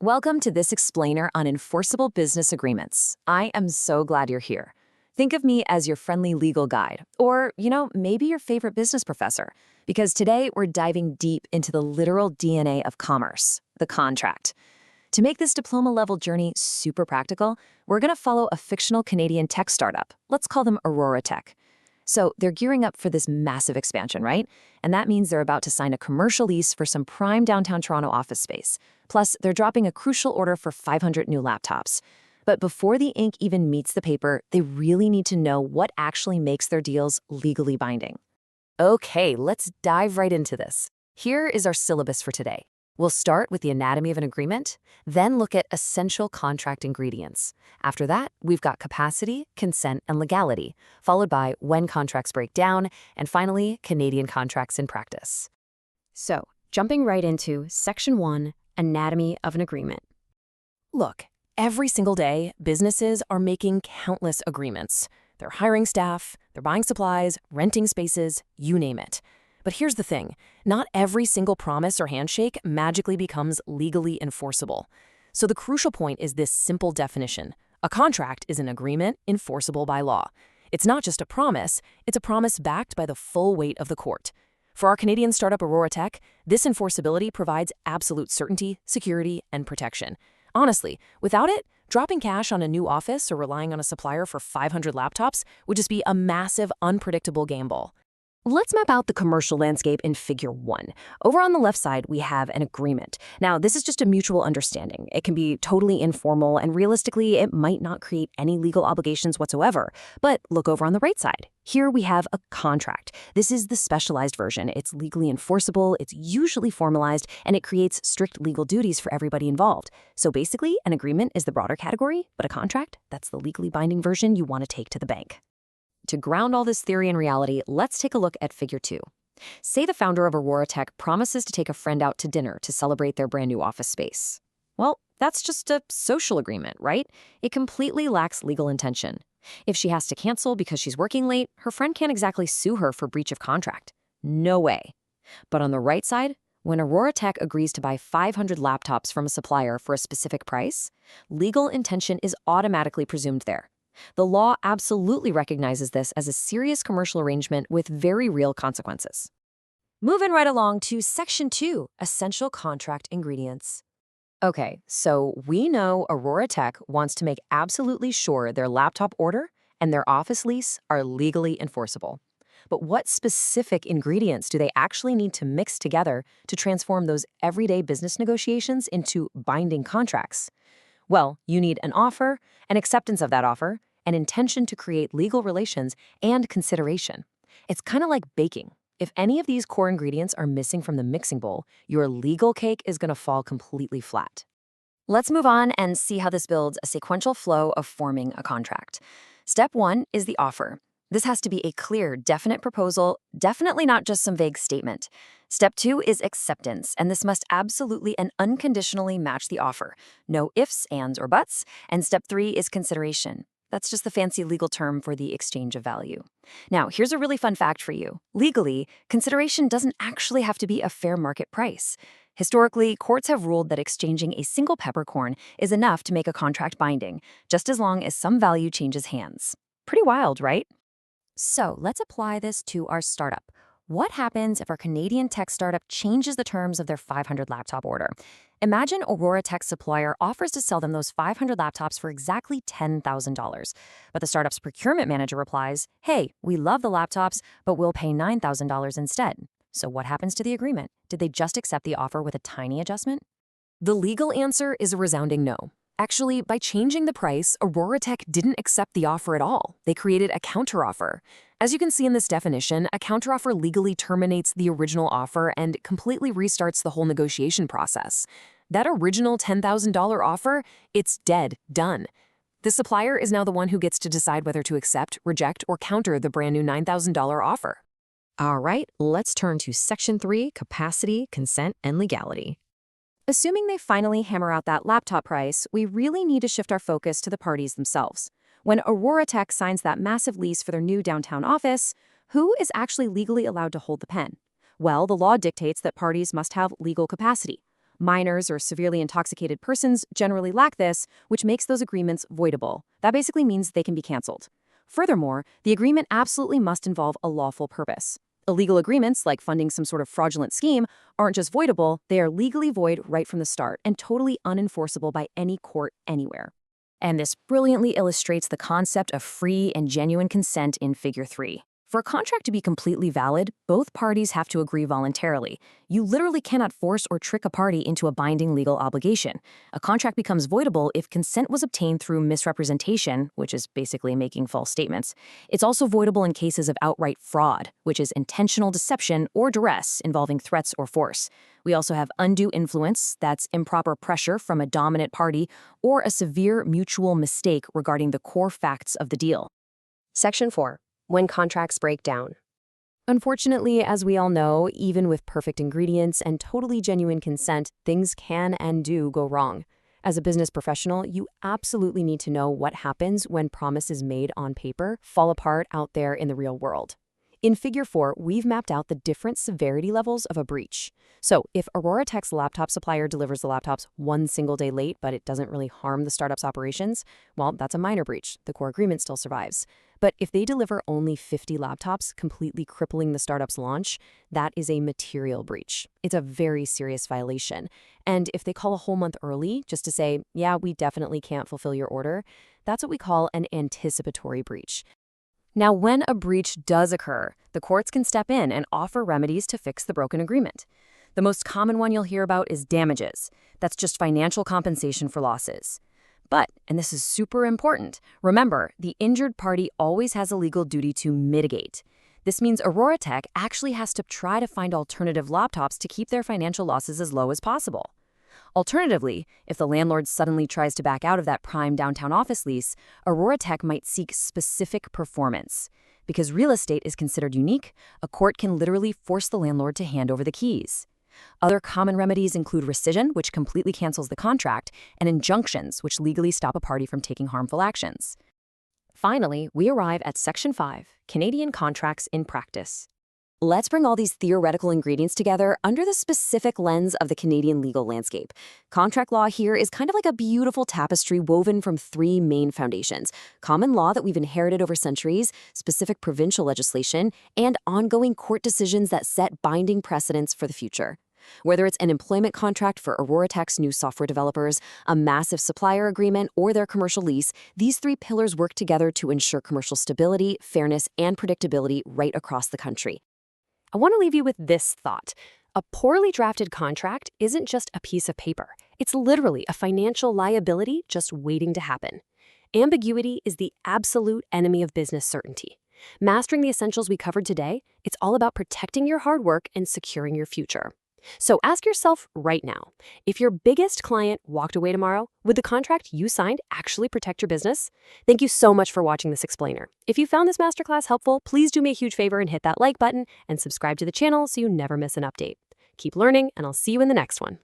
Welcome to this explainer on enforceable business agreements. I am so glad you're here. Think of me as your friendly legal guide, or, maybe your favorite business professor, because today we're diving deep into the literal DNA of commerce, the contract. To make this diploma-level journey super practical, we're going to follow a fictional Canadian tech startup. Let's call them Aurora Tech. So they're gearing up for this massive expansion, right? And that means they're about to sign a commercial lease for some prime downtown Toronto office space. Plus, they're dropping a crucial order for 500 new laptops. But before the ink even meets the paper, they really need to know what actually makes their deals legally binding. Okay, let's dive right into this. Here is our syllabus for today. We'll start with the anatomy of an agreement, then look at essential contract ingredients. After that, we've got capacity, consent, and legality, followed by when contracts break down, and finally, Canadian contracts in practice. So, jumping right into Section 1, Anatomy of an Agreement. Look, every single day, businesses are making countless agreements. They're hiring staff, they're buying supplies, renting spaces, you name it. But here's the thing, not every single promise or handshake magically becomes legally enforceable. So the crucial point is this simple definition. A contract is an agreement enforceable by law. It's not just a promise, it's a promise backed by the full weight of the court. For our Canadian startup Aurora Tech, this enforceability provides absolute certainty, security, and protection. Honestly, without it, dropping cash on a new office or relying on a supplier for 500 laptops would just be a massive, unpredictable gamble. Let's map out the commercial landscape in Figure 1. Over on the left side, we have an agreement. Now, this is just a mutual understanding. It can be totally informal, and realistically, it might not create any legal obligations whatsoever. But look over on the right side. Here we have a contract. This is the specialized version. It's legally enforceable, it's usually formalized, and it creates strict legal duties for everybody involved. So basically, an agreement is the broader category, but a contract, that's the legally binding version you want to take to the bank. To ground all this theory in reality, let's take a look at Figure 2. Say the founder of Aurora Tech promises to take a friend out to dinner to celebrate their brand new office space. Well, that's just a social agreement, right? It completely lacks legal intention. If she has to cancel because she's working late, her friend can't exactly sue her for breach of contract. No way. But on the right side, when Aurora Tech agrees to buy 500 laptops from a supplier for a specific price, legal intention is automatically presumed there. The law absolutely recognizes this as a serious commercial arrangement with very real consequences. Moving right along to Section 2, Essential Contract Ingredients. Okay, so we know Aurora Tech wants to make absolutely sure their laptop order and their office lease are legally enforceable. But what specific ingredients do they actually need to mix together to transform those everyday business negotiations into binding contracts? Well, you need an offer, an acceptance of that offer, an intention to create legal relations, and consideration. It's kind of like baking. If any of these core ingredients are missing from the mixing bowl, your legal cake is going to fall completely flat. Let's move on and see how this builds a sequential flow of forming a contract. Step 1 is the offer. This has to be a clear, definite proposal, definitely not just some vague statement. Step 2 is acceptance, and this must absolutely and unconditionally match the offer. No ifs, ands, or buts. And step 3 is consideration. That's just the fancy legal term for the exchange of value. Now, here's a really fun fact for you. Legally, consideration doesn't actually have to be a fair market price. Historically, courts have ruled that exchanging a single peppercorn is enough to make a contract binding, just as long as some value changes hands. Pretty wild, right? So let's apply this to our startup. What happens if our Canadian tech startup changes the terms of their 500 laptop order? Imagine Aurora Tech's supplier offers to sell them those 500 laptops for exactly $10,000. But the startup's procurement manager replies, hey, we love the laptops, but we'll pay $9,000 instead. So what happens to the agreement? Did they just accept the offer with a tiny adjustment? The legal answer is a resounding no. Actually, by changing the price, Aurora Tech didn't accept the offer at all. They created a counteroffer. As you can see in this definition, a counteroffer legally terminates the original offer and completely restarts the whole negotiation process. That original $10,000 offer, it's dead, done. The supplier is now the one who gets to decide whether to accept, reject, or counter the brand new $9,000 offer. All right, let's turn to Section 3, Capacity, Consent, and Legality. Assuming they finally hammer out that laptop price, we really need to shift our focus to the parties themselves. When Aurora Tech signs that massive lease for their new downtown office, who is actually legally allowed to hold the pen? Well, the law dictates that parties must have legal capacity. Minors or severely intoxicated persons generally lack this, which makes those agreements voidable. That basically means they can be canceled. Furthermore, the agreement absolutely must involve a lawful purpose. Illegal agreements, like funding some sort of fraudulent scheme, aren't just voidable, they are legally void right from the start and totally unenforceable by any court anywhere. And this brilliantly illustrates the concept of free and genuine consent in Figure 3. For a contract to be completely valid, both parties have to agree voluntarily. You literally cannot force or trick a party into a binding legal obligation. A contract becomes voidable if consent was obtained through misrepresentation, which is basically making false statements. It's also voidable in cases of outright fraud, which is intentional deception or duress involving threats or force. We also have undue influence, that's improper pressure from a dominant party, or a severe mutual mistake regarding the core facts of the deal. Section 4. When contracts break down. Unfortunately, as we all know, even with perfect ingredients and totally genuine consent, things can and do go wrong. As a business professional, you absolutely need to know what happens when promises made on paper fall apart out there in the real world. In Figure 4, we've mapped out the different severity levels of a breach. So if Aurora Tech's laptop supplier delivers the laptops one single day late, but it doesn't really harm the startup's operations, well, that's a minor breach. The core agreement still survives. But if they deliver only 50 laptops, completely crippling the startup's launch, that is a material breach. It's a very serious violation. And if they call a whole month early just to say, yeah, we definitely can't fulfill your order, that's what we call an anticipatory breach. Now, when a breach does occur, the courts can step in and offer remedies to fix the broken agreement. The most common one you'll hear about is damages. That's just financial compensation for losses. But, and this is super important, remember, the injured party always has a legal duty to mitigate. This means Aurora Tech actually has to try to find alternative laptops to keep their financial losses as low as possible. Alternatively, if the landlord suddenly tries to back out of that prime downtown office lease, Aurora Tech might seek specific performance. Because real estate is considered unique, a court can literally force the landlord to hand over the keys. Other common remedies include rescission, which completely cancels the contract, and injunctions, which legally stop a party from taking harmful actions. Finally, we arrive at Section 5, Canadian Contracts in Practice. Let's bring all these theoretical ingredients together under the specific lens of the Canadian legal landscape. Contract law here is kind of like a beautiful tapestry woven from three main foundations: common law that we've inherited over centuries, specific provincial legislation, and ongoing court decisions that set binding precedents for the future. Whether it's an employment contract for Aurora Tech's new software developers, a massive supplier agreement, or their commercial lease, these three pillars work together to ensure commercial stability, fairness, and predictability right across the country. I want to leave you with this thought. A poorly drafted contract isn't just a piece of paper. It's literally a financial liability just waiting to happen. Ambiguity is the absolute enemy of business certainty. Mastering the essentials we covered today, it's all about protecting your hard work and securing your future. So ask yourself right now, if your biggest client walked away tomorrow, would the contract you signed actually protect your business? Thank you so much for watching this explainer. If you found this masterclass helpful, please do me a huge favor and hit that like button and subscribe to the channel so you never miss an update. Keep learning, and I'll see you in the next one.